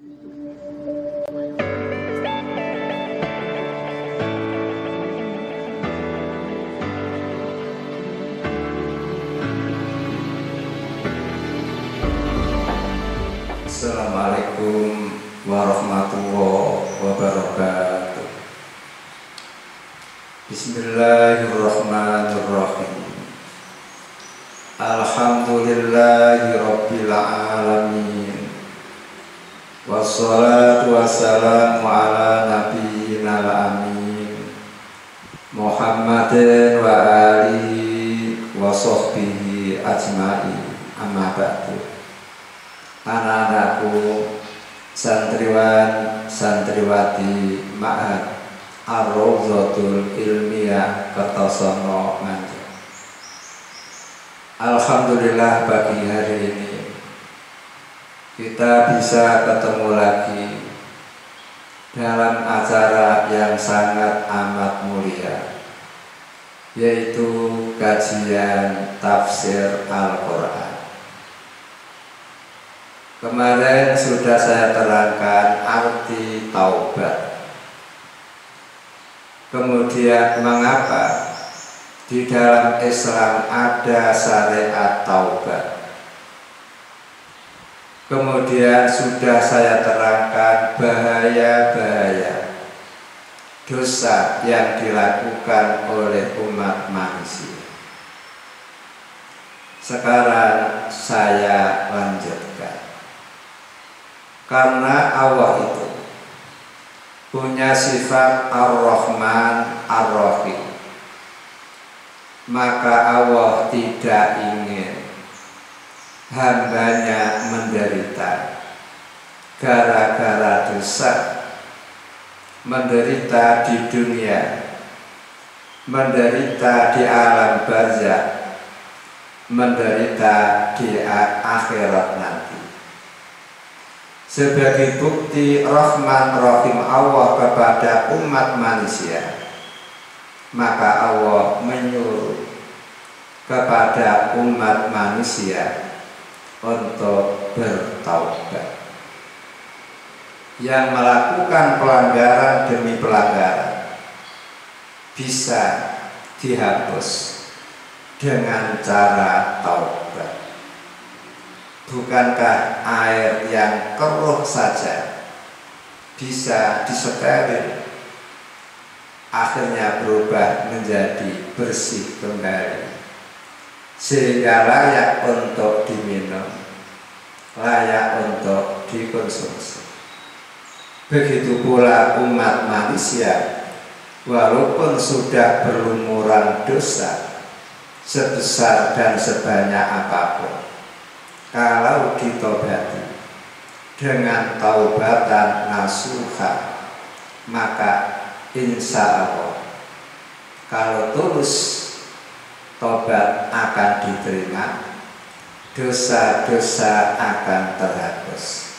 Assalamualaikum warahmatullahi wabarakatuh. Bismillahirrahmanirrahim. Alhamdulillahi rabbil alamin. Wassalatu wassalamu ala nabiyyina amin Muhammadin wa alihi wa sahbihi ajma'in. Amma ba'du. Anak-anakku, santriwan santriwati Ma'had Ar-Rawdatul Ilmiyah Kertosono Nganjuk. Alhamdulillah pagi hari ini kita bisa ketemu lagi dalam acara yang sangat amat mulia, yaitu kajian tafsir Al-Quran. Kemarin sudah saya terangkan arti taubat. Kemudian mengapa di dalam Islam ada syariat taubat. Kemudian sudah saya terangkan bahaya-bahaya dosa yang dilakukan oleh umat manusia. Sekarang saya lanjutkan. Karena Allah itu punya sifat Ar-Rahman Ar-Rahim, maka Allah tidak ingin hambanya menderita gara-gara dosa, menderita di dunia, menderita di alam barzakh, menderita di akhirat nanti. Sebagai bukti Rahman Rahim Allah kepada umat manusia, maka Allah menyuruh kepada umat manusia untuk bertaubat. Yang melakukan pelanggaran demi pelanggaran bisa dihapus dengan cara taubat. Bukankah air yang keruh saja bisa disteril, akhirnya berubah menjadi bersih kembali, sehingga layak untuk diminum, layak untuk dikonsumsi. Begitu pula umat manusia, walaupun sudah berlumuran dosa sebesar dan sebanyak apapun, kalau ditobati dengan taubatan nasuha, maka insya Allah kalau tulus tobat akan diterima, dosa-dosa akan terhapus.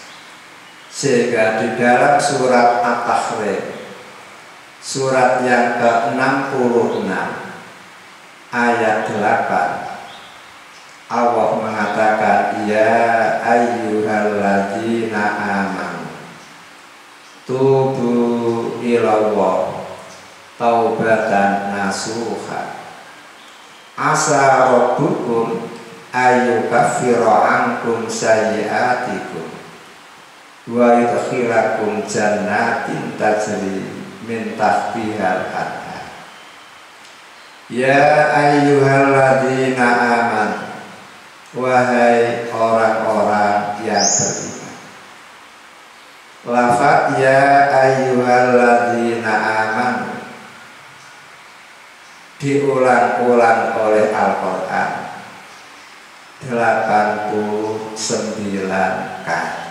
Sehingga di dalam surat At-Tahrim, surat yang ke-66 ayat 8, Allah mengatakan, ya ayyuhalladzina amanu tubu ilallah taubatan nasuha asa rabbukum ayyukaffira ankum sayyi'atikum wa yudkhilakum jannatin tajri min tahtihal anhar. Ya ayyuhalladzina amanu, wahai orang-orang yang beriman. Lafaz ya ayyuhalladzina amanu diulang-ulang oleh Al-Quran 89 kali.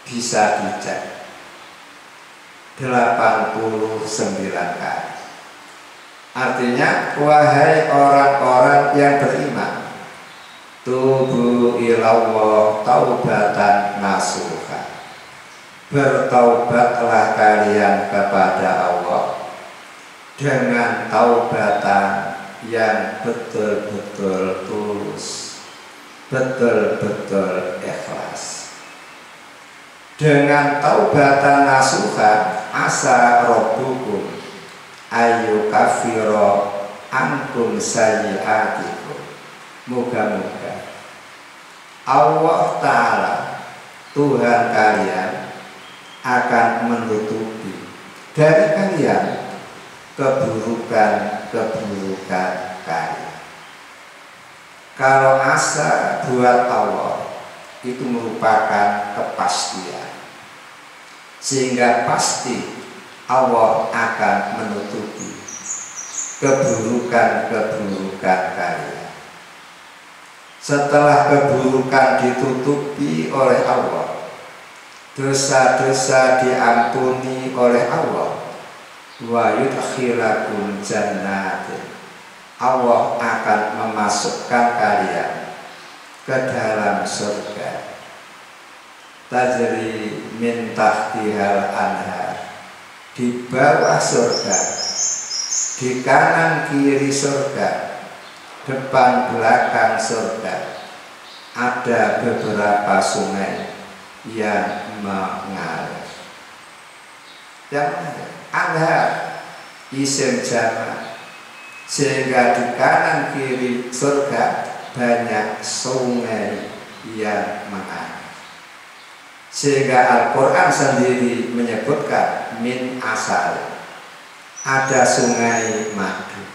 Bisa dicek 89 kali. Artinya, wahai orang-orang yang beriman, tubu ilallah taubatan nasuha, bertaubatlah kalian kepada Allah dengan taubatan yang betul-betul tulus, betul-betul ikhlas. dengan taubatan nasuha asa rabbukum ayu kafiro ankum sayyiatikum. Moga-moga Allah Ta'ala Tuhan kalian akan menutupi dari kalian keburukan-keburukan kalian. Kalau asa buat Allah itu merupakan kepastian, sehingga pasti Allah akan menutupi keburukan-keburukan kalian. Setelah keburukan ditutupi oleh Allah, dosa-dosa diampuni oleh Allah, wa yudkhilakum jannatin, Allah akan memasukkan kalian ke dalam surga, tajri min tahtihal anhar, di bawah surga, di kanan kiri surga, depan belakang surga ada beberapa sungai yang mengalir. Yang anhar isim jama, sehingga di kanan kiri surga banyak sungai yang mengalir. Sehingga Al-Quran sendiri menyebutkan min asal, ada sungai madu.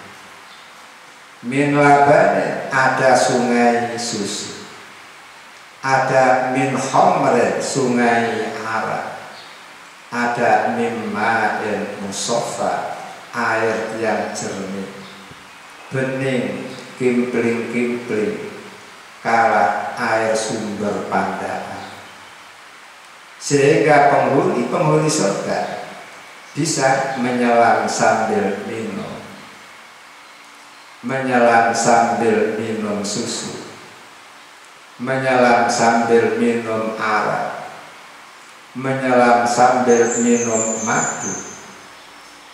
Min labanin, ada sungai susu. Ada min khamrin, sungai arak. Ada min ma'in musaffa, air yang jernih, bening kimpling-kimpling, kalah air sumber Pandaan. Sehingga penghuni surga bisa menyelam sambil minum, menyelam sambil minum susu, menyelam sambil minum arak, menyelam sambil minum madu,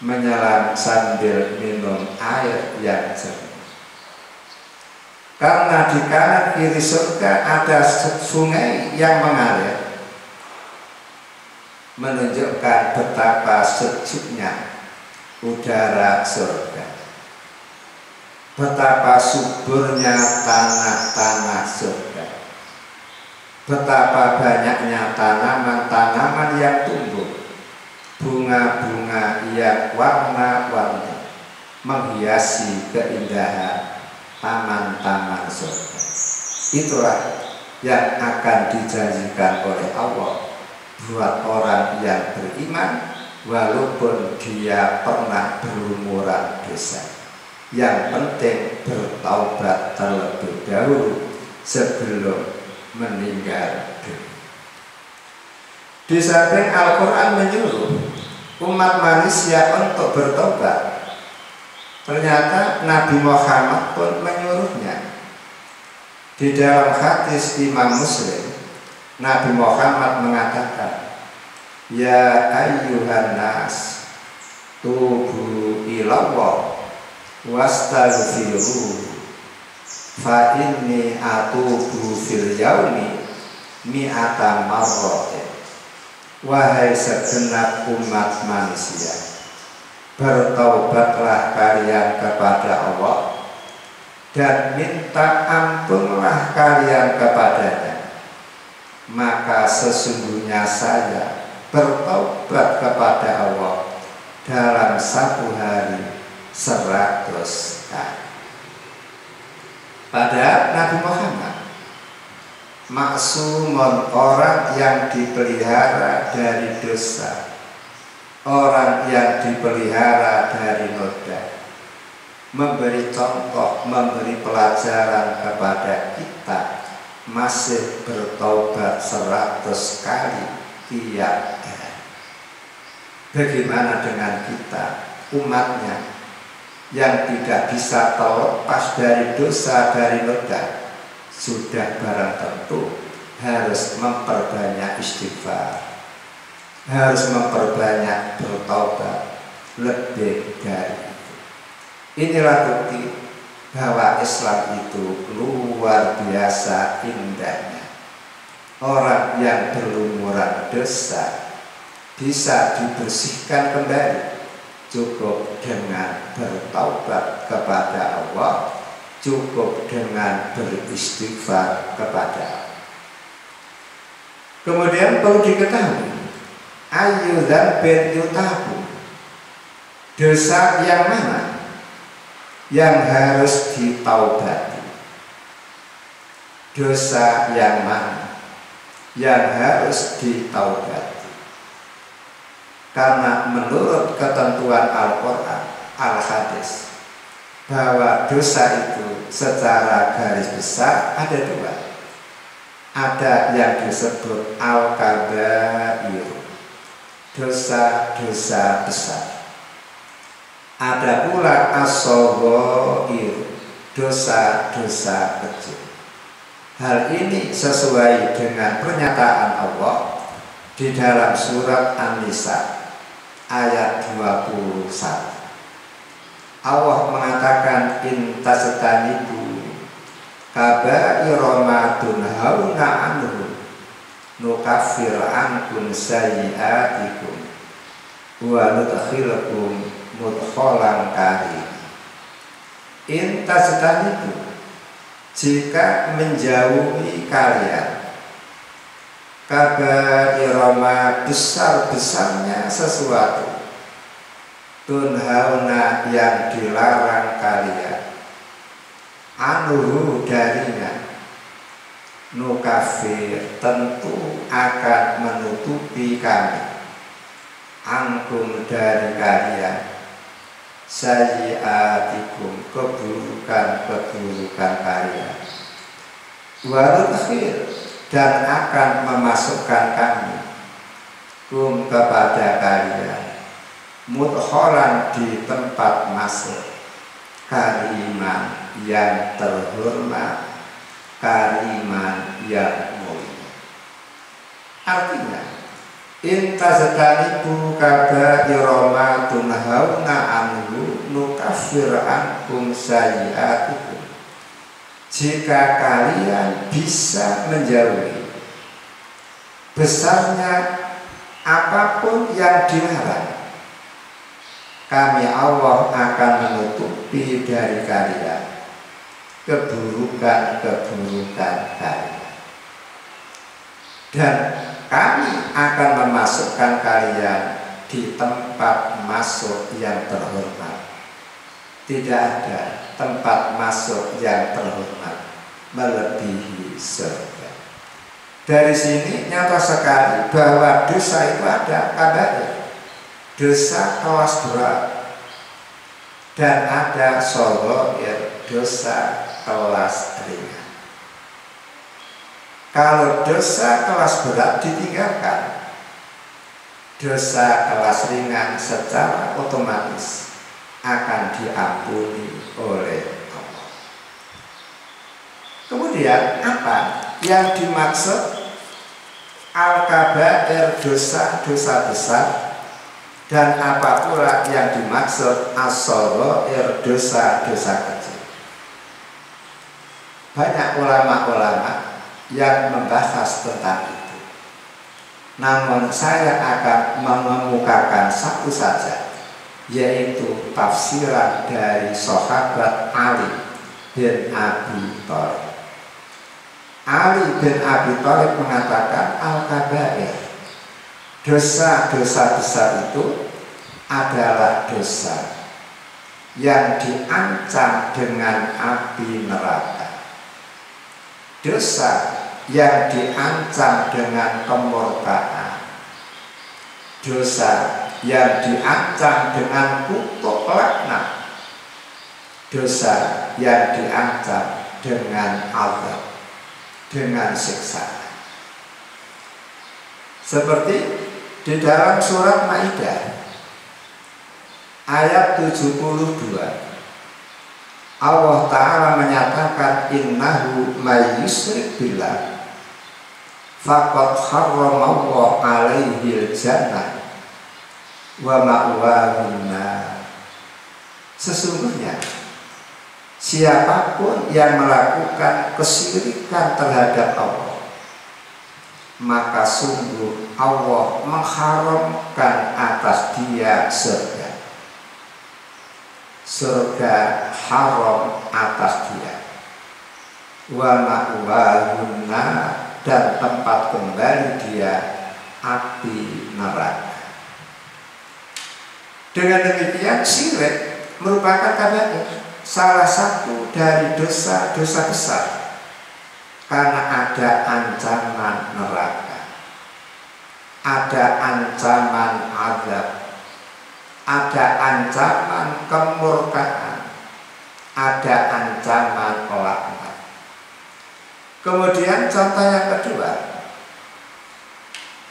menyelam sambil minum air yang jernih. Karena di kanan kiri surga ada sungai yang mengalir, menunjukkan betapa sejuknya udara surga, betapa suburnya tanah-tanah surga, betapa banyaknya tanaman-tanaman yang tumbuh, bunga-bunga yang warna-warni menghiasi keindahan taman-taman surga. Itulah yang akan dijanjikan oleh Allah buat orang yang beriman, walaupun dia pernah berlumuran dosa. Yang penting bertaubat terlebih dahulu sebelum meninggal dunia. Di samping Al-Quran menyuruh umat manusia untuk bertobat, ternyata Nabi Muhammad pun menyuruhnya. Di dalam hadis Imam Muslim, Nabi Muhammad mengatakan, ya ayyuhan nas, tubu ilallah wastaghfiruhu fa inni atubu fil yaumi mi'ata marratin. Wahai segenap umat manusia, bertaubatlah kalian kepada Allah dan minta ampunlah kalian kepadanya, maka sesungguhnya saya bertaubat kepada Allah dalam satu hari 100 kali. Pada Nabi Muhammad maksumun, orang yang dipelihara dari dosa, orang yang dipelihara dari noda, memberi contoh, memberi pelajaran kepada kita, masih bertaubat 100 kali tiap hari. Bagaimana dengan kita, umatnya, yang tidak bisa terlepas dari dosa, dari noda? Sudah barang tentu harus memperbanyak istighfar, harus memperbanyak bertaubat lebih dari itu. Inilah bukti bahwa Islam itu luar biasa indahnya. orang yang berlumuran dosa bisa dibersihkan kembali cukup dengan bertaubat kepada Allah, cukup dengan beristighfar kepada Allah. Kemudian perlu diketahui, ayu dzambin yutabu, dosa yang mana yang harus ditaubati, dosa yang mana yang harus ditaubati. Karena menurut ketentuan Al-Quran, Al-Hadis, bahwa dosa itu secara garis besar ada dua. Ada yang disebut Al-Kabair, dosa-dosa besar. Ada pula As-Shaghair, dosa-dosa kecil. Hal ini sesuai dengan pernyataan Allah di dalam surat An-Nisa ayat 21. Allah mengatakan, in tajtanibu kaba'ira ma tunhauna anhu nukaffir ankum sayyi'atikum wa nudkhilukum mudkhalan karim. In tajtanibu, jika menjauhi kalian kaba'ira ma, besar-besarnya sesuatu, tunhauna yang dilarang kalian, anuhu darinya, nukafir tentu akan menutupi kami, angkum dari kalian, sayyi'atikum keburukan-keburukan kalian, warudkhir dan akan memasukkan kami, kum kepada kalian, mudkholan di tempat masuk, kariman yang terhormat, kariman yang mulia. Artinya, in tajtanibu kaba'ira ma tunhauna anhu nukaffir ankum sayyi'atikum, jika kalian bisa menjauhi besarnya apapun yang dilarang, kami Allah akan menutupi dari kalian keburukan-keburukan kalian, dan kami akan memasukkan kalian di tempat masuk yang terhormat. Tidak ada tempat masuk yang terhormat melebihi surga. Dari sini nyata sekali bahwa dosa itu ada kabarnya, dosa kelas berat, dan ada shaghair, dosa kelas ringan. Kalau dosa kelas berat ditinggalkan, dosa kelas ringan secara otomatis akan diampuni oleh Allah. Kemudian apa yang dimaksud Al-Kabair, dosa-dosa besar, dan apa pula yang dimaksud As-Shaghair, dosa-dosa kecil? Banyak ulama-ulama yang membahas tentang itu, namun saya akan mengemukakan satu saja, yaitu tafsiran dari sahabat Ali bin Abi Thalib. Ali bin Abi Thalib mengatakan Al-Kabair, dosa-dosa besar itu adalah dosa yang diancam dengan api neraka, dosa yang diancam dengan kemurkaan, dosa yang diancam dengan kutuk laknat, dosa yang diancam dengan azab, dengan siksa. Seperti di dalam surat Maidah ayat 72, Allah Ta'ala menyatakan, innahu may yusyrik billah faqad harramallahu alaihil jannah wa ma'wahun nar. Sesungguhnya siapapun yang melakukan kesyirikan terhadap Allah, maka sungguh Allah mengharamkan atas dia surga. Surga haram atas dia. Wa ma'wahunna, dan tempat kembali dia api neraka. Dengan demikian syirik merupakan kabair, salah satu dari dosa-dosa besar, karena ada ancaman neraka, ada ancaman azab, ada ancaman kemurkaan, ada ancaman laknat. Kemudian contoh yang kedua,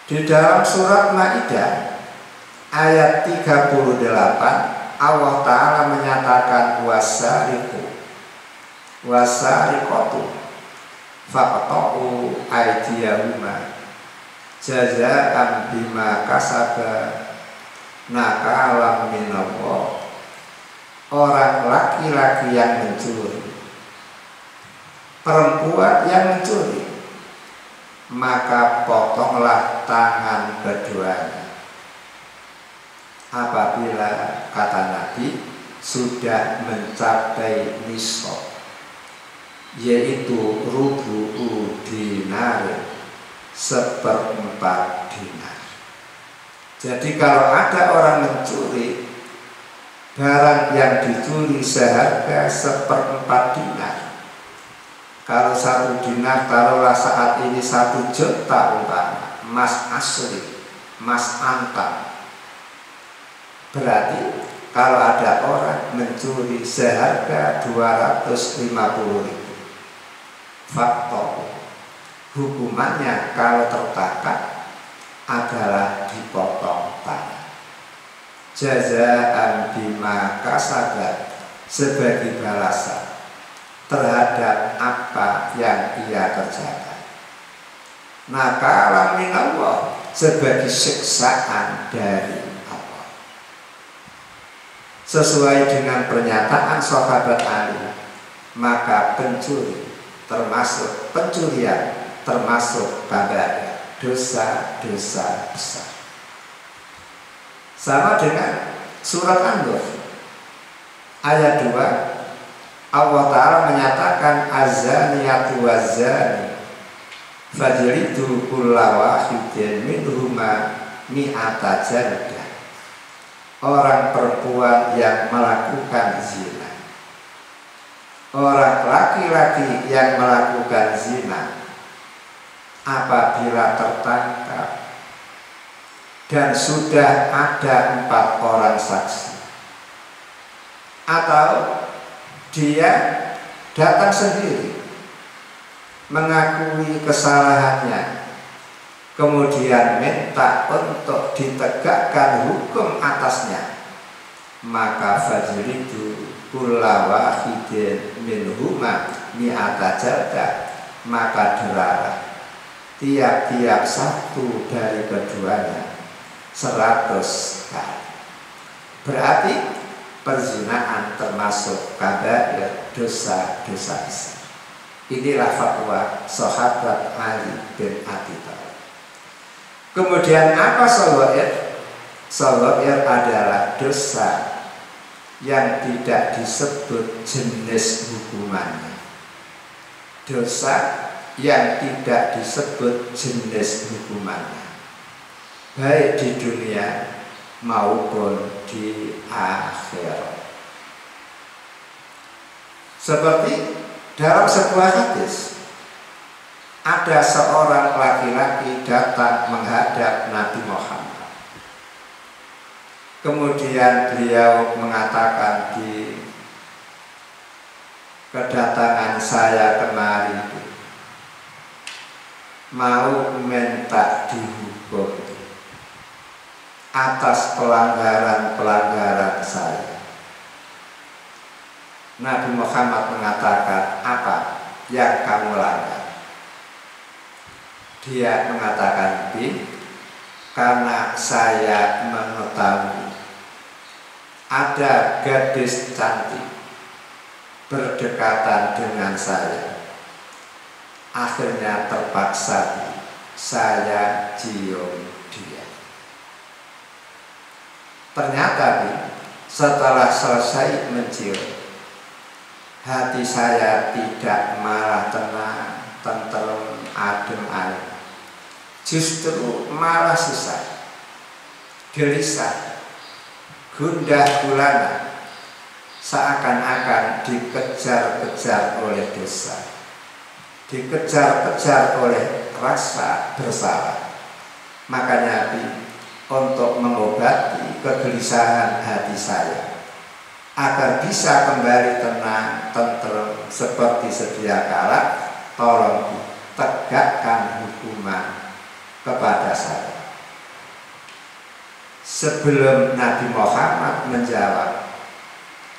di dalam surat Maidah ayat 38, Allah Ta'ala menyatakan wasariqu wasariqatu faqta'u aydiyahuma jazaa'an bima kasaba nakalam minallah. Orang laki-laki yang mencuri, perempuan yang mencuri, maka potonglah tangan keduanya apabila, kata Nabi, sudah mencapai nisab, yaitu rubu'u dinar, 1/4 dinar. Jadi kalau ada orang mencuri barang yang dicuri seharga 1/4 dinar, kalau 1 dinar taruhlah saat ini 1 juta umpama, emas asli, emas antam. Berarti kalau ada orang mencuri seharga 250.000, faktor hukumannya kalau tertangkap adalah dipotong tangan. Jazaa'an bima kasaba, sebagai balasan terhadap apa yang ia kerjakan. Nakalan minallah, sebagai siksaan dari Allah. Sesuai dengan pernyataan sahabat Ali, maka pencuri termasuk pencurian, termasuk kabair, dosa-dosa besar. Sama dengan surat An-Nur ayat 2, Allah Ta'ala menyatakan azaniyatu wazani fajlidu kulla wahidin minhuma mi'ata jaldah. Orang perempuan yang melakukan zina, orang laki-laki yang melakukan zina, apabila tertangkap dan sudah ada 4 orang saksi, atau dia datang sendiri mengakui kesalahannya, kemudian minta untuk ditegakkan hukum atasnya, maka fajlidu kulla wahidin minhuma mi'ata jaldah, maka deralah tiap-tiap satu dari keduanya 100 kali. Berarti perzinaan termasuk kabair, dosa-dosa besar. Inilah fatwa sahabat Ali bin Abi Thalib. Kemudian apa shaghair? Shaghair adalah dosa yang tidak disebut jenis hukumannya. Dosa yang tidak disebut jenis hukumannya, baik di dunia maupun di akhirat. Seperti dalam sebuah hadis, ada seorang laki-laki datang menghadap Nabi Muhammad. Kemudian beliau mengatakan, di kedatangan saya kemari mau minta dihukum atas pelanggaran-pelanggaran saya. Nabi Muhammad mengatakan, apa yang kamu langgar? Dia mengatakan, karena saya mengetahui ada gadis cantik berdekatan dengan saya, akhirnya terpaksa saya cium dia. Ternyata setelah selesai mencium, hati saya tidak malah tenang, tentrem, adem ayem. Justru malah susah, gelisah, gundah gulana, seakan-akan dikejar-kejar oleh dosa, dikejar-kejar oleh rasa bersalah. Makanya untuk mengobati kegelisahan hati saya, agar bisa kembali tenang, tentrem seperti sedia kala, tolong tegakkan hukuman kepada saya. Sebelum Nabi Muhammad menjawab,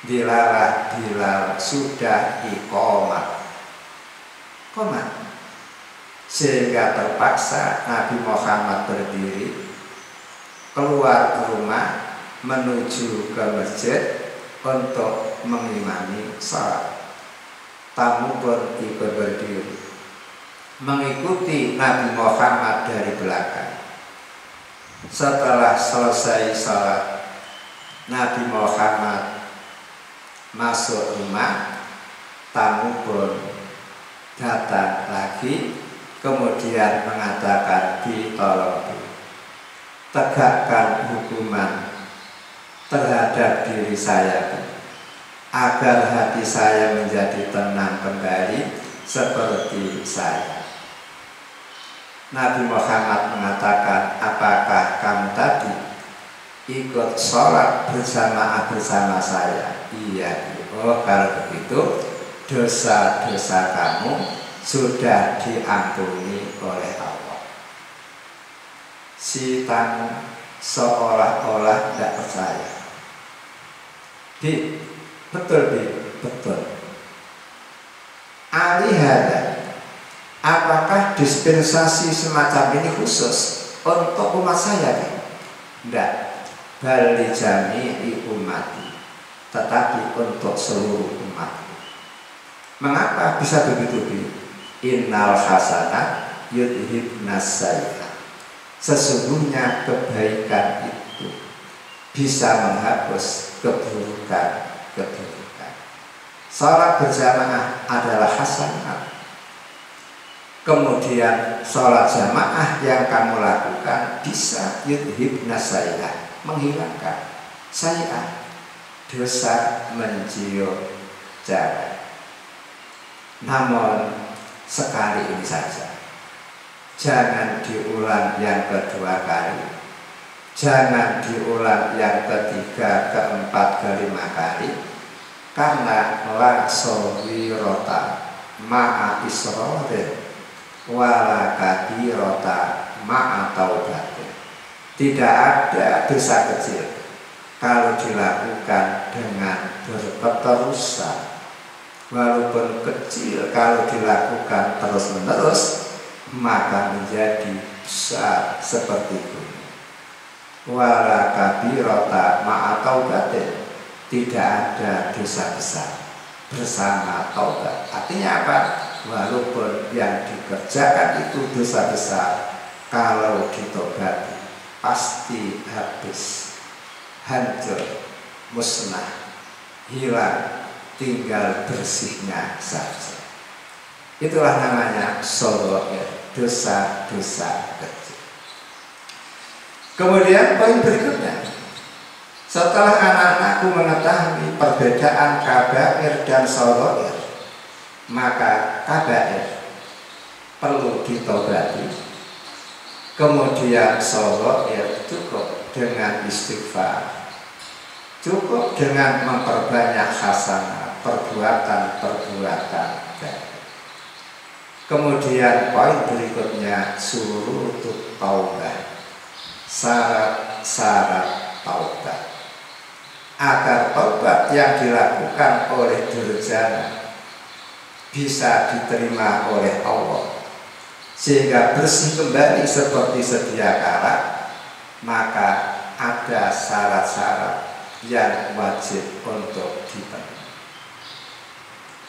dilalah Bilal sudah iqamah, sehingga terpaksa Nabi Muhammad berdiri keluar rumah menuju ke masjid untuk mengimami salat. Tamu pun ikut berdiri mengikuti Nabi Muhammad dari belakang. Setelah selesai salat, Nabi Muhammad masuk rumah, tamu pun datang lagi, kemudian mengatakan, ditolong tegakkan hukuman terhadap diri saya, agar hati saya menjadi tenang kembali seperti saya. Nabi Muhammad mengatakan, apakah kamu tadi ikut sholat berjamaah bersama saya? Iya. Oh, kalau begitu dosa-dosa kamu sudah diampuni oleh Allah. Si tamu seolah-olah tidak percaya. Betul. Alihada, apakah dispensasi semacam ini khusus untuk umat saya? Tidak, bali jami'i umati, tetapi untuk seluruh umat. Mengapa bisa begitu? Innal hasanat yudhibnas sayyi'at. Sesungguhnya kebaikan itu bisa menghapus keburukan. Salat berjamaah adalah hasanat. Kemudian sholat jamaah yang kamu lakukan bisa yudhibnas sayyi'at, menghilangkan sayyi'at, dosa mencium jarak. Namun sekali ini saja, jangan diulang yang kedua kali, jangan diulang yang ketiga, keempat, kelima kali, karena la sawirota ma'a isrorin wala kabirota ma'a taubatin. Tidak ada dosa kecil kalau dilakukan dengan berketerusan. Walaupun kecil, kalau dilakukan terus-menerus, maka menjadi besar seperti gunung. Wala kabirota ma'a taubatin. Tidak ada dosa besar bersama taubat. Artinya apa? Walaupun yang dikerjakan itu dosa besar, kalau ditobati pasti habis, hancur, musnah, hilang, tinggal bersihnya saja. Itulah namanya shaghair, dosa-dosa kecil. Kemudian poin berikutnya, setelah anak-anakku mengetahui perbedaan kabair dan shaghair, maka kabair perlu ditobati, kemudian shaghair cukup dengan istighfar, cukup dengan memperbanyak hasanah, perbuatan-perbuatan baik. Kemudian poin berikutnya, syurutut taubah, syarat-syarat taubat, agar taubat yang dilakukan oleh durjana bisa diterima oleh Allah sehingga bersih kembali seperti sedia kala, maka ada syarat-syarat yang wajib untuk dipenuhi.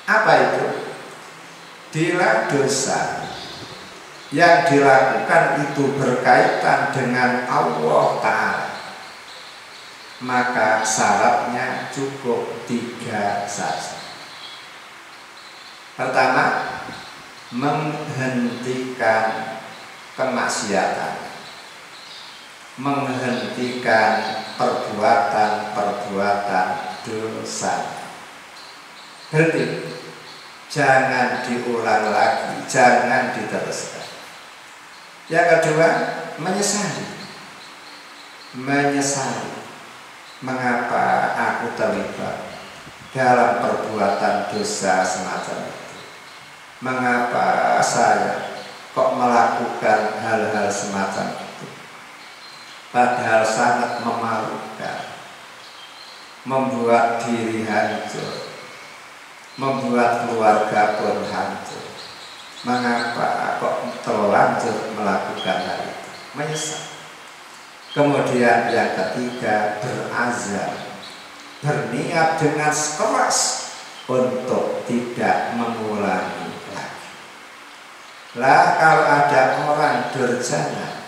Apa itu? Bila dosa yang dilakukan itu berkaitan dengan Allah Ta'ala, maka syaratnya cukup 3 saja. Pertama, menghentikan kemaksiatan, menghentikan perbuatan-perbuatan dosa. Berhenti, jangan diulang lagi, jangan diteruskan. Yang kedua, menyesali mengapa aku terlibat dalam perbuatan dosa semacam itu, mengapa saya kok melakukan hal-hal semacam itu, padahal sangat memalukan, membuat diri hancur, membuat keluarga pun hancur. Mengapa kok terlanjur melakukan hal itu? Menyesal. Kemudian yang ketiga, berazam, berniat dengan keras untuk tidak mengulangi lagi. Lah kalau ada orang durjana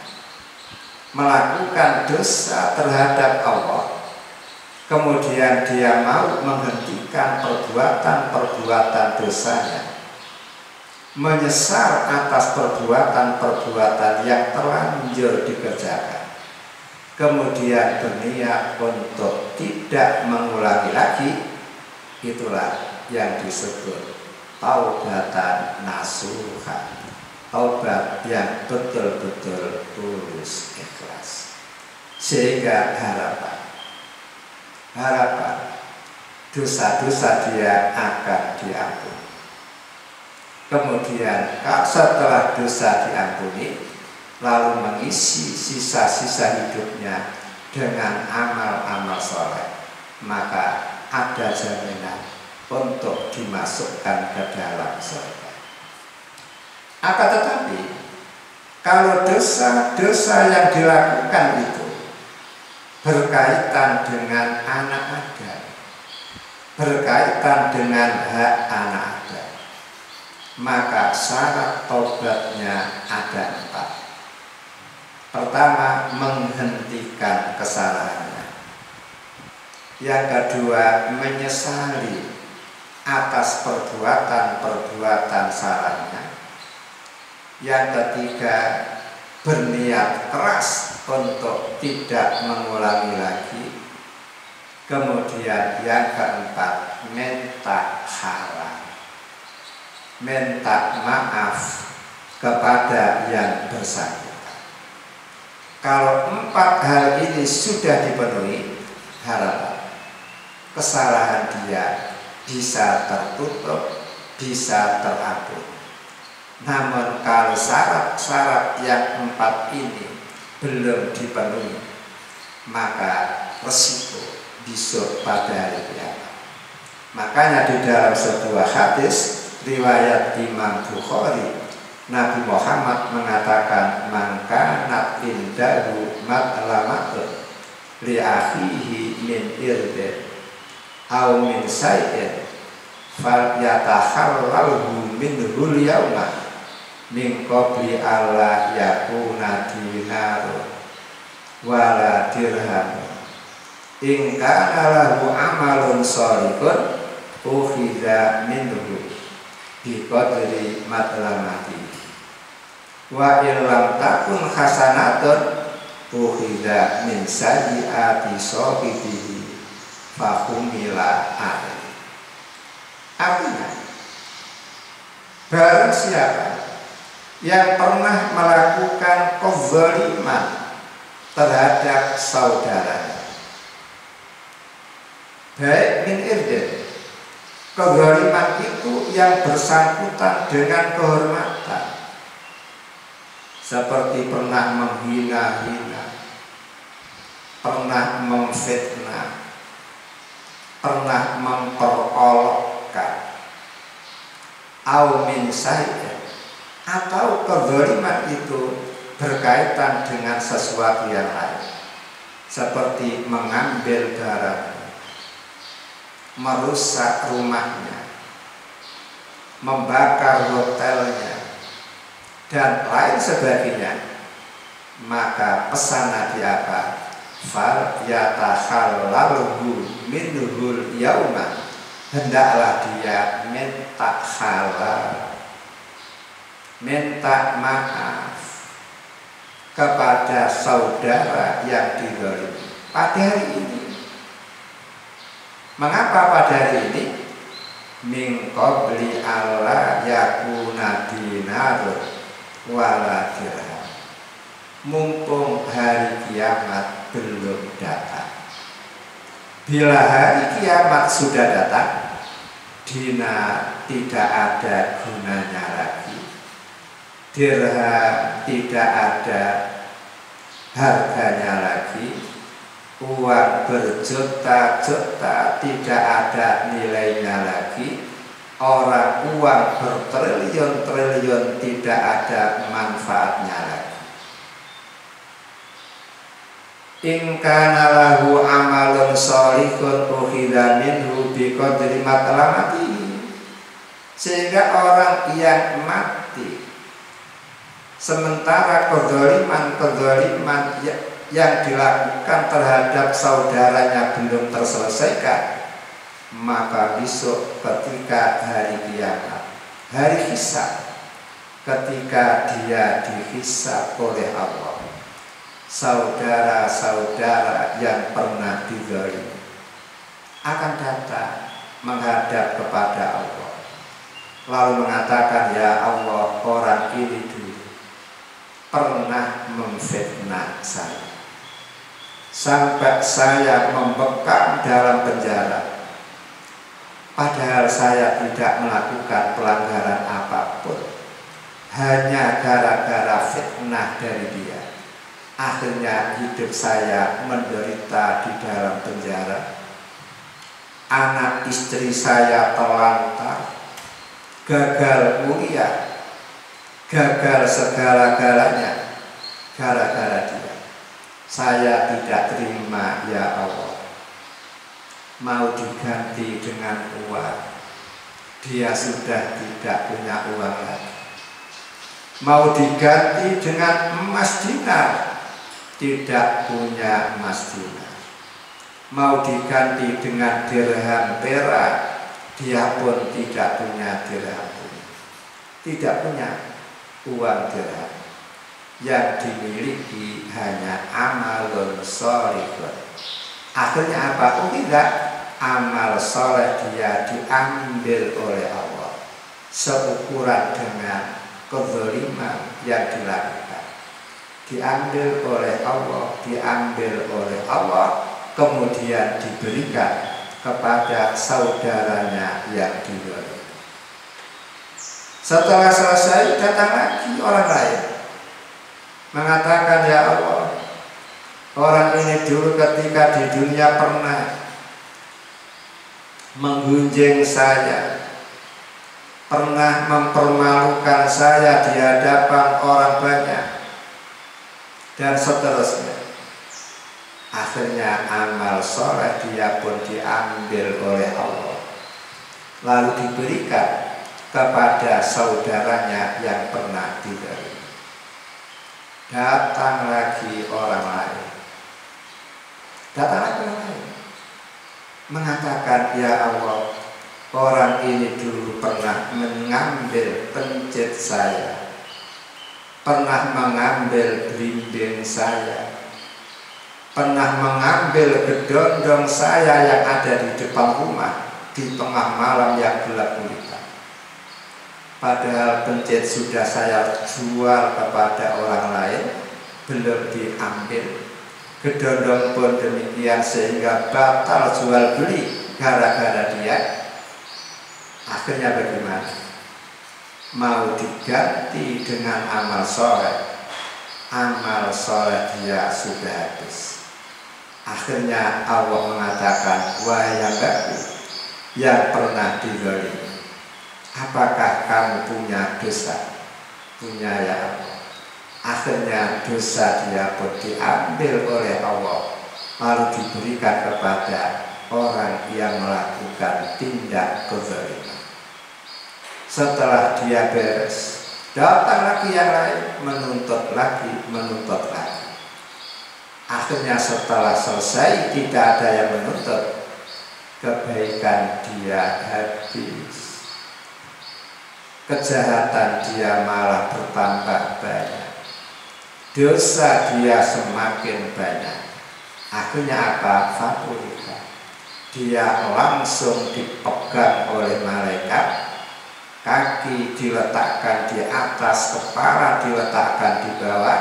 melakukan dosa terhadap Allah, kemudian dia mau menghentikan perbuatan-perbuatan dosanya, menyesal atas perbuatan-perbuatan yang terlanjur dikerjakan, kemudian berniat untuk tidak mengulangi lagi, itulah yang disebut taubatan nasuha, taubat yang betul-betul tulus ikhlas. Sehingga harapan dosa-dosa dia akan diampuni. Kemudian setelah dosa diampuni, lalu mengisi sisa-sisa hidupnya dengan amal-amal soleh, maka ada jaminan untuk dimasukkan ke dalam surga. Akan tetapi, kalau dosa-dosa yang dilakukan itu berkaitan dengan anak Adam, berkaitan dengan hak anak Adam, maka syarat taubatnya ada 4. Pertama, menghentikan kesalahannya. Yang kedua, menyesali atas perbuatan-perbuatan salahnya. Yang ketiga, berniat keras untuk tidak mengulangi lagi. Kemudian yang keempat, minta halal, minta maaf kepada yang bersangkutan. Kalau 4 hal ini sudah dipenuhi, harapan kesalahan dia bisa tertutup, bisa terampuni. Namun kalau syarat-syarat yang 4 ini belum dipenuhi, maka resiko besok pada hari kiamat. Makanya di dalam sebuah hadis riwayat Imam Bukhari, Nabi Muhammad mengatakan, "Man kanat indahu matlamatun li akhihi min irdin aw min sayin falyatahallalhu minhu al-yawma min qabli alla yakuna dinarun wala dirham in kana lahu amalun sholihun ukhidha minhu bi qadri matlamati wa illam takun hasanatun ukhidha min sayyiati sahibihi fahumila alaihi." Artinya, barang siapa yang pernah melakukan kezaliman terhadap saudaranya, baik min irdin, kezaliman itu yang bersangkutan dengan kehormatan, seperti pernah menghina-hina, pernah memfitnah, pernah memperolokkan, au min sayin, atau kezaliman itu berkaitan dengan sesuatu yang lain, seperti mengambil barangnya, merusak rumahnya, membakar hotelnya, dan lain sebagainya, maka pesan Nabi apa? Fal yatakhallalhu minhul yauma, hendaklah dia minta halal, minta maaf kepada saudara yang dizalimi pada hari ini. Mengapa pada hari ini? Min qabli alla yakuna dinarun wala dirham, mumpung hari kiamat belum datang. Bila hari kiamat sudah datang, dinar tidak ada gunanya lagi, dirham tidak ada harganya lagi, uang berjuta-juta tidak ada nilainya lagi, orang uang bertriliun-triliun tidak ada manfaatnya lagi. In kana lahu amalun sholihun ukhidha minhu biqadri matlamatihi, sehingga orang yang mati sementara kezaliman yang dilakukan terhadap saudaranya belum terselesaikan, maka besok ketika hari kiamat, hari hisab, ketika dia dihisab oleh Allah, saudara-saudara yang pernah dizalimi akan datang menghadap kepada Allah, lalu mengatakan, ya Allah, orang ini dulu pernah memfitnah saya sampai saya membekam dalam penjara, padahal saya tidak melakukan pelanggaran apapun, hanya gara-gara fitnah dari dia. Akhirnya hidup saya menderita di dalam penjara, anak istri saya terlantar, gagal kuliah, gagal segala-galanya gara-gara dia. Saya tidak terima, ya Allah, mau diganti dengan uang, dia sudah tidak punya uang lagi. Mau diganti dengan emas dinar, tidak punya emas dinar. Mau diganti dengan dirham perak, dia pun tidak punya dirham perak, tidak punya uang dirham. Yang dimiliki hanya amalun sholihun. Akhirnya apa? Oh tidak, amal soleh dia diambil oleh Allah seukuran dengan kezaliman yang dilakukan, diambil oleh Allah, kemudian diberikan kepada saudaranya yang dizalimi. Setelah selesai, datang lagi orang lain mengatakan, ya Allah, orang ini dulu ketika di dunia pernah menggunjing saya, pernah mempermalukan saya di hadapan orang banyak, dan seterusnya. Akhirnya amal soleh dia pun diambil oleh Allah, lalu diberikan kepada saudaranya yang pernah dizalimi. Datang lagi orang lain, mengatakan, ya Allah, orang ini dulu pernah mengambil pencet saya, pernah mengambil belimbing saya, pernah mengambil gedondong saya yang ada di depan rumah di tengah malam yang gelap gulita. Padahal pencet sudah saya jual kepada orang lain, belum diambil. Gedondong pun demikian, sehingga batal jual beli gara-gara dia. Akhirnya bagaimana? Mau diganti dengan amal soleh, amal soleh dia sudah habis. Akhirnya Allah mengatakan, wahai hambaku yang pernah dizalimi, apakah kamu punya dosa? Punya, ya Allah. Akhirnya dosa dia pun diambil oleh Allah, lalu diberikan kepada orang yang melakukan tindak kezaliman. Setelah dia beres, Datang lagi yang lain, menuntut lagi, menuntut lagi. Akhirnya setelah selesai tidak ada yang menuntut, kebaikan dia habis, kejahatan dia malah bertambah banyak, dosa dia semakin banyak. Akhirnya apa? Fakulika, dia langsung dipegang oleh malaikat, kaki diletakkan di atas, kepala diletakkan di bawah,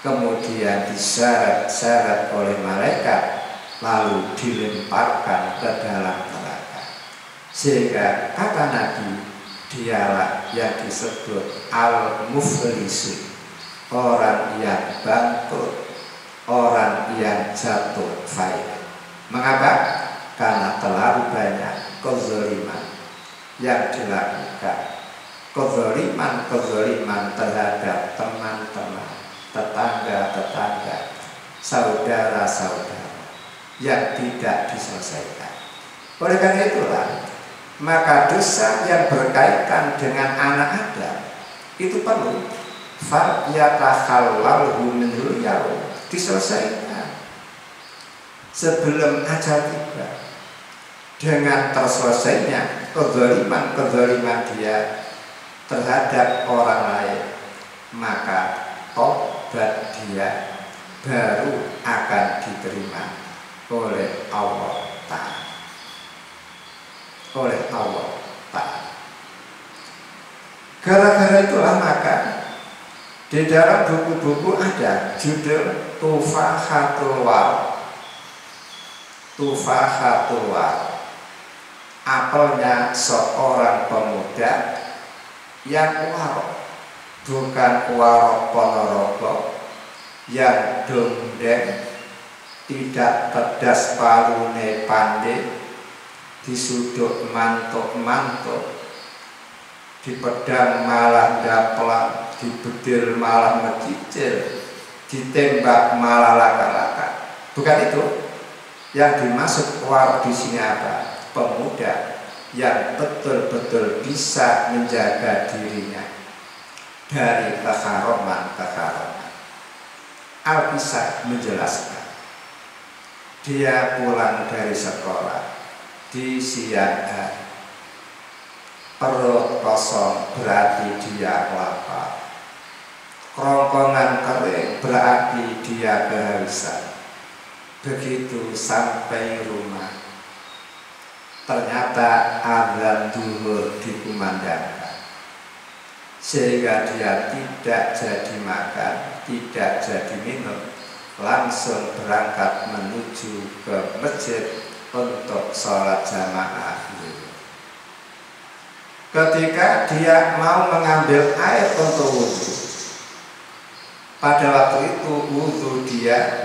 kemudian diseret-seret oleh malaikat, lalu dilemparkan ke dalam neraka. Sehingga kata Nabi, dialah yang disebut al-muflisun, orang yang bangkrut, orang yang jatuh faedah. Mengapa? Karena terlalu banyak kezaliman yang dilakukan, kezaliman terhadap teman-teman, tetangga-tetangga, saudara-saudara yang tidak diselesaikan. Oleh karena itulah, maka dosa yang berkaitan dengan anak Adam itu perlu falyatahallalhu minhul yaum, diselesaikan sebelum ajal tiba. Dengan terselesainya kezaliman dia terhadap orang lain, maka tobat dia baru akan diterima oleh Allah Ta'ala. Gara-gara itulah maka di dalam buku-buku ada judul Tufahatul War, apelnya seorang pemuda yang warok, bukan warok ponorogo, yang dongdeng, tidak pedas palune pandai, disuduk mantuk-mantuk, di pedang malah daplang, di bedil malah mecicil, ditembak malah laka-laka. Bukan itu yang dimaksud warok di sini. Apa? Pemuda yang betul-betul bisa menjaga dirinya dari keharaman. Al-Kisah menjelaskan, dia pulang dari sekolah di siang hari, perut kosong berarti dia lapar, kerongkongan kering berarti dia kehausan. Begitu sampai rumah, ternyata azan zuhur dikumandangkan, sehingga dia tidak jadi makan, tidak jadi minum, langsung berangkat menuju ke masjid untuk sholat jamaah. Ketika dia mau mengambil air untuk wudhu, pada waktu itu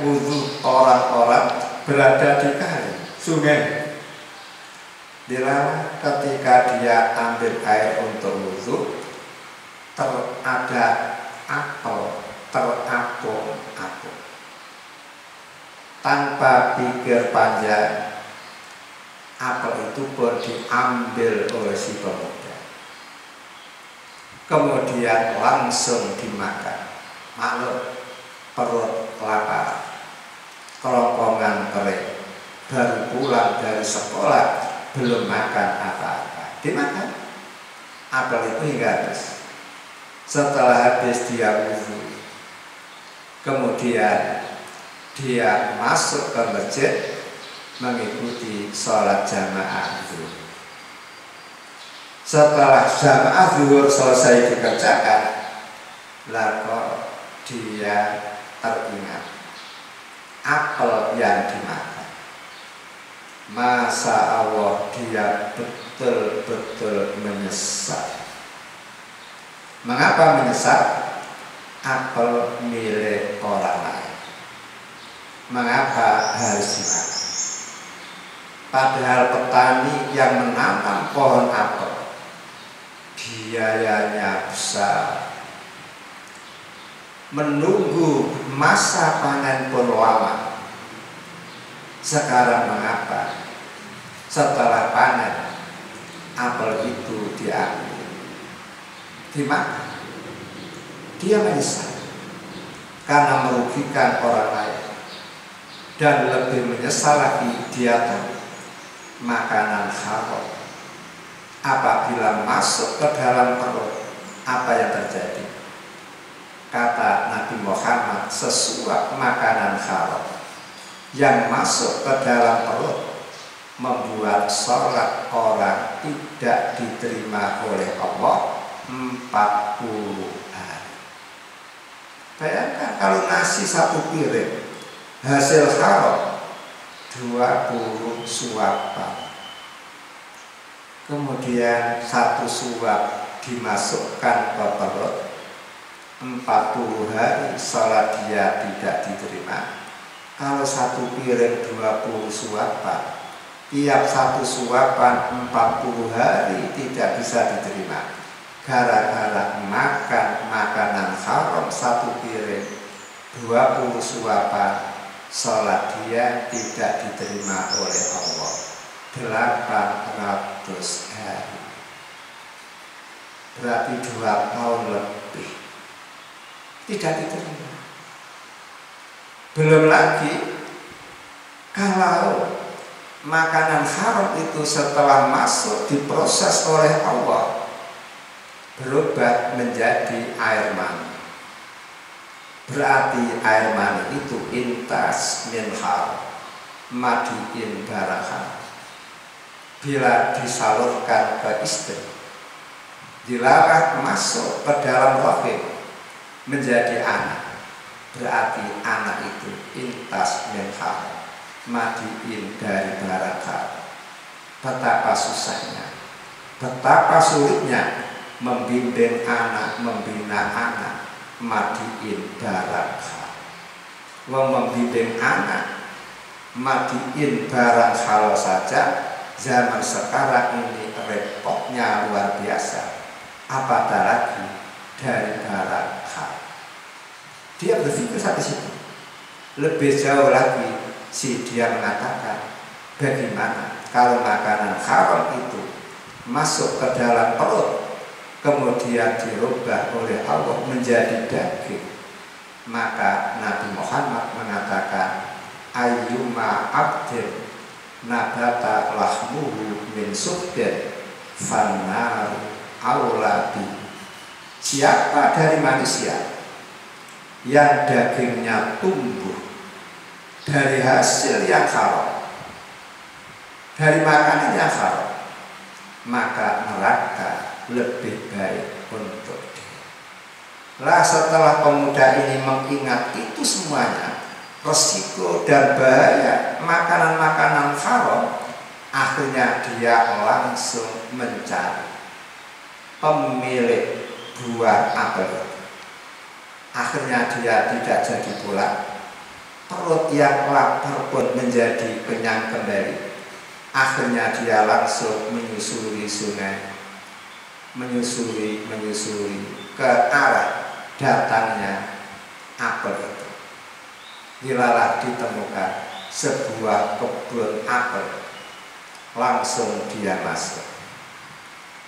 wudhu orang-orang berada di kali sungai. Dilarang ketika dia ambil air untuk wudhu, ada apel terapung-apung. Tanpa pikir panjang, apel itu pun diambil oleh si pemuda, kemudian langsung dimakan. Maklum, perut lapar, kerongkongan kering, baru pulang dari sekolah, belum makan apa-apa, dimakan apel itu hingga habis. Setelah habis dia wudhu, kemudian dia masuk ke masjid mengikuti sholat jamaah itu. Setelah jamaah zuhur selesai dikerjakan, lalu dia teringat apel yang dimakan. Masa Allah, dia betul-betul menyesal. Mengapa menyesal? Apel milik orang lain, mengapa harus dimakan? Padahal petani yang menanam pohon apel biayanya besar, menunggu masa panen pun lama. Sekarang mengapa setelah panen apel itu diambil, dimakan? dia menyesal karena merugikan orang lain. Dan lebih menyesal lagi, dia tahu makanan haram apabila masuk ke dalam perut, apa yang terjadi? Kata Nabi Muhammad, sesuap makanan haram yang masuk ke dalam perut membuat sholat orang tidak diterima oleh Allah 40 hari. Bayangkan kalau nasi satu piring hasil haram 20 suapan, kemudian satu suap dimasukkan ke perut, 40 hari sholat dia tidak diterima. Kalau satu piring 20 suapan, tiap satu suapan 40 hari tidak bisa diterima. Gara-gara makan makanan haram satu piring 20 suapan, sholat dia tidak diterima oleh Allah 800 hari. Berarti 2 tahun lebih tidak diterima. Belum lagi kalau makanan haram itu setelah masuk diproses oleh Allah berubah menjadi air mani. Berarti air mani itu intas min haram, madiin barakan. Bila disalurkan ke istri, dilarang masuk ke dalam rahim menjadi anak, berarti anak itu intas min haram, madiin dari barakan. Betapa susahnya, betapa sulitnya membimbing anak, membina anak madiin barang halal. Membimbing anak madiin barang halal saja zaman sekarang ini repotnya luar biasa, apatah lagi dari barang halal. Dia berpikir sampai situ. Lebih jauh lagi si dia mengatakan, bagaimana kalau makanan haram itu masuk ke dalam perut kemudian dirubah oleh Allah menjadi daging? Maka Nabi Muhammad mengatakan, ayyuma abdin nabata lahmuhu min suhdin fannar aulabi. Siapa dari manusia yang dagingnya tumbuh dari hasil yang haram, dari makanan yang haram, maka neraka lebih baik untuk dia. Lah setelah pemuda ini mengingat itu semuanya, resiko dan bahaya makanan-makanan haram, akhirnya dia langsung mencari pemilik buah apel. Akhirnya dia tidak jadi pulang. Perut yang lapar pun menjadi kenyang kembali. Akhirnya dia langsung menyusuri sungai, menyusuri ke arah datangnya apel itu. Dilalah ditemukan sebuah kebun apel. Langsung dia masuk.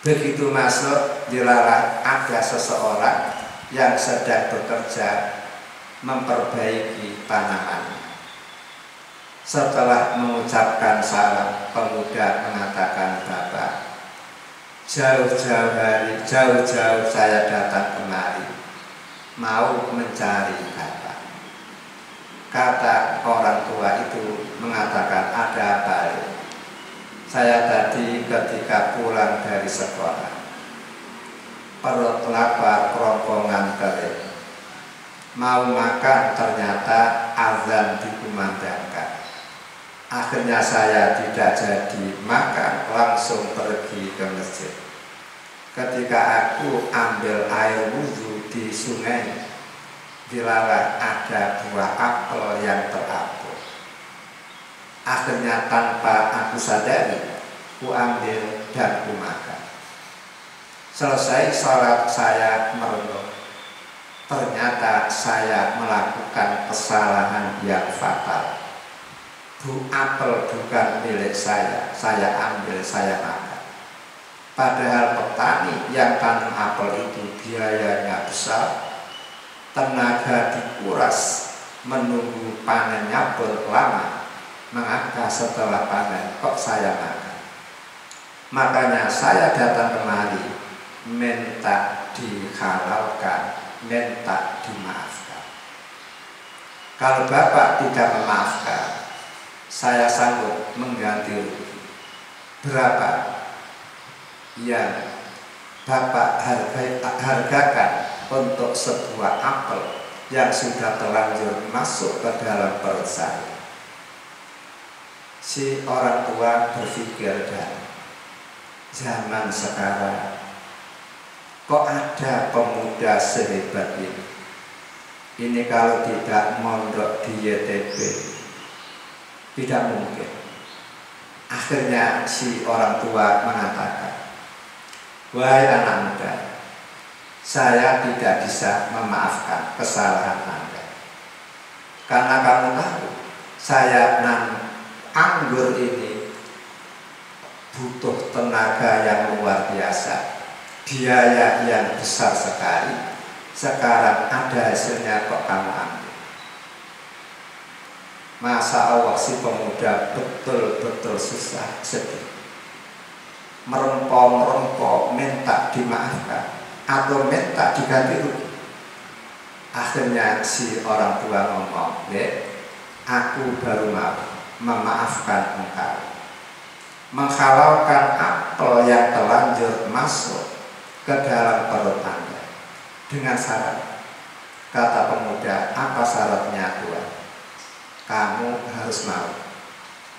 Begitu masuk, dilalah ada seseorang yang sedang bekerja memperbaiki tanaman. Setelah mengucapkan salam, pemuda mengatakan, Bapak, jauh-jauh saya datang kemari mau mencari Bapak. Kata orang tua itu mengatakan, ada apa? Saya tadi ketika pulang dari sekolah, perut lapar, kerongkongan kering, mau makan ternyata azan dikumandangkan. Akhirnya saya tidak jadi makan, langsung pergi ke masjid. Ketika aku ambil air wudhu di sungai, dilalah ada buah apel yang terapung. Akhirnya tanpa aku sadari, ku ambil dan ku makan. Selesai sholat saya merenung, ternyata saya melakukan kesalahan yang fatal. Bu apel bukan milik saya ambil, saya makan. Padahal petani yang tanam apel itu biayanya besar, tenaga dikuras menunggu panennya pun lama, maka setelah panen kok saya makan. Makanya saya datang kemari minta dihalalkan, minta dimaafkan. Kalau Bapak tidak memaafkan, saya sanggup mengganti rugi. Berapa yang Bapak hargakan untuk sebuah apel yang sudah terlanjur masuk ke dalam perut saya? Si orang tua berpikir, dan zaman sekarang kok ada pemuda sehebat ini? Ini kalau tidak mondok di YTB tidak mungkin. Akhirnya si orang tua mengatakan, wahai anak muda, saya tidak bisa memaafkan kesalahan Anda. Karena kamu tahu, saya anggur ini butuh tenaga yang luar biasa, biaya yang besar sekali. Sekarang ada hasilnya kok kamu ambil. Masa Allah, si pemuda betul-betul susah, sedih, merempok minta dimaafkan atau minta diganti rugi. Akhirnya si orang tua ngomong, Dek, aku baru mau memaafkan engkau, menghalalkan apel yang terlanjur masuk ke dalam perut Anda dengan syarat. Kata pemuda, apa syaratnya Tuhan? Kamu harus mau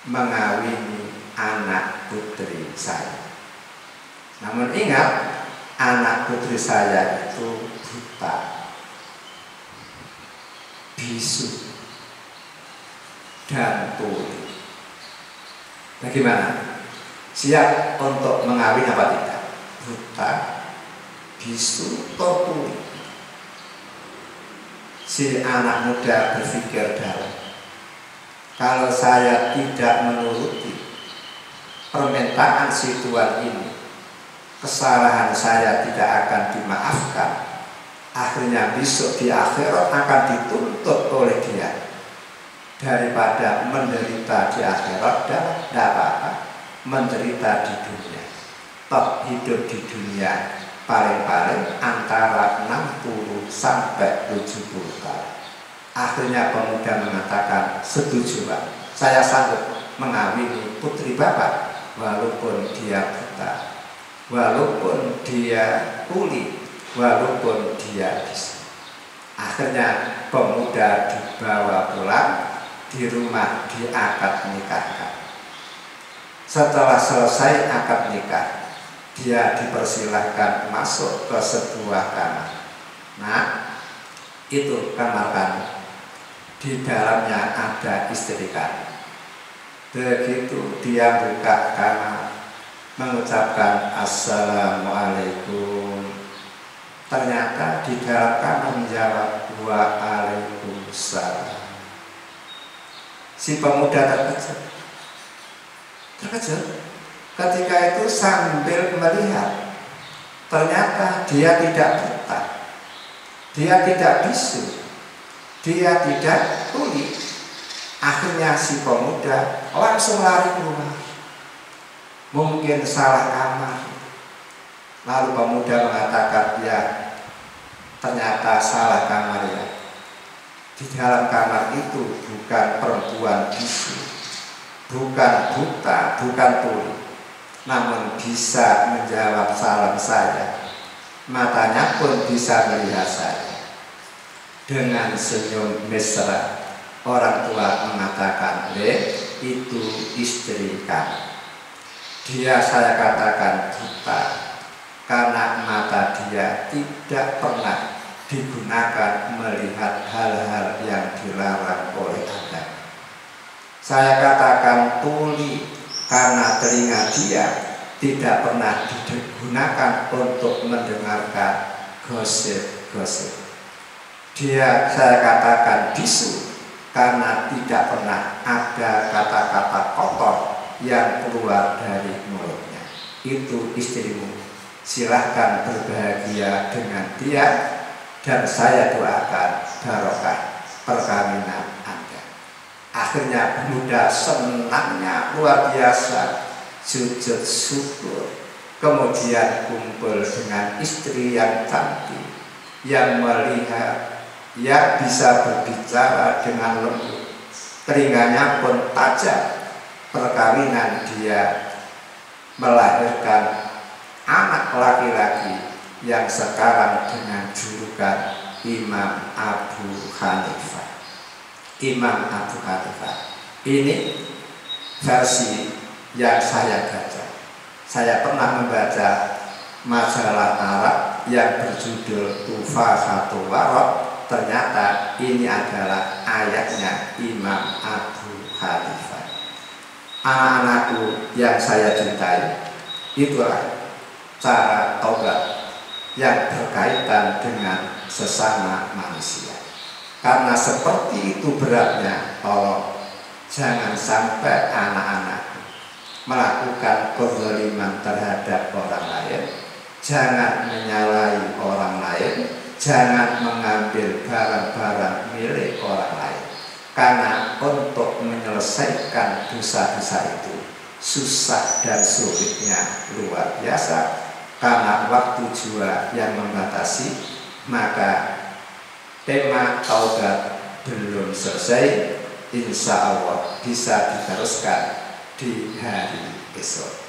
mengawini anak putri saya. Namun ingat, anak putri saya itu buta, bisu, dan tuli. Bagaimana? Siap untuk mengawin apa tidak? Buta, bisu, atau tuli? Si anak muda berpikir dalam, kalau saya tidak menuruti permintaan si tuan ini, kesalahan saya tidak akan dimaafkan. Akhirnya besok di akhirat akan dituntut oleh dia. Daripada menderita di akhirat, dan tidak apa-apa menderita di dunia. Toh hidup di dunia paling-paling antara 60 sampai 70 tahun. Akhirnya pemuda mengatakan, setuju Pak, saya sanggup mengawini putri Bapak walaupun dia buta, walaupun dia tuli, walaupun dia bisu. Akhirnya pemuda dibawa pulang, di rumah diakad nikahkan. Setelah selesai akad nikah, dia dipersilahkan masuk ke sebuah kamar. Nah, itu kamar kami. Di dalamnya ada istri kami. Begitu dia buka kamar, mengucapkan Assalamualaikum, ternyata di dalam kamar menjawab Waalaikumsalam. Si pemuda terkejut ketika itu sambil melihat, ternyata dia tidak buta, dia tidak bisu, dia tidak tuli. Akhirnya si pemuda langsung lari keluar. Mungkin salah kamar. Lalu pemuda mengatakan, ya ternyata salah kamar ya. Di dalam kamar itu bukan perempuan bisu, bukan buta, bukan tuli, namun bisa menjawab salam saya. Matanya pun bisa melihat saya. Dengan senyum mesra, orang tua mengatakan, Le, itu istri kamu. Dia saya katakan buta karena mata dia tidak pernah digunakan melihat hal-hal yang dilarang oleh agama. Saya katakan tuli karena telinga dia tidak pernah digunakan untuk mendengarkan gosip-gosip. Saya katakan bisu karena tidak pernah ada kata-kata kotor yang keluar dari mulutnya. Itu istrimu, silahkan berbahagia dengan dia. dan saya doakan barokah perkawinan Anda. Akhirnya pemuda senangnya luar biasa, sujud syukur, kemudian kumpul dengan istri yang cantik, yang melihat, yang bisa berbicara dengan lembut, telinganya pun tajam. Perkawinan dia melahirkan anak laki-laki yang sekarang dengan julukan Imam Abu Hanifah. Imam Abu Hanifah ini versi yang saya baca. Saya pernah membaca majalah Arab yang berjudul Tufahatul Waraq. Ternyata ini adalah ayatnya Imam Abu Hanifah. Anak-anakku yang saya cintai, itulah cara taubat yang berkaitan dengan sesama manusia. Karena seperti itu beratnya, tolong jangan sampai anak-anak melakukan kezaliman terhadap orang lain, jangan menyalahi orang lain, jangan mengambil barang-barang milik orang lain. Karena untuk menyelesaikan dosa-dosa itu susah dan sulitnya luar biasa. Karena waktu jua yang membatasi, maka tema taubat belum selesai. Insya Allah bisa diteruskan di hari esok.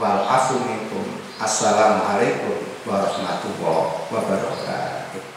Wal afu minkum. Assalamualaikum warahmatullahi wabarakatuh.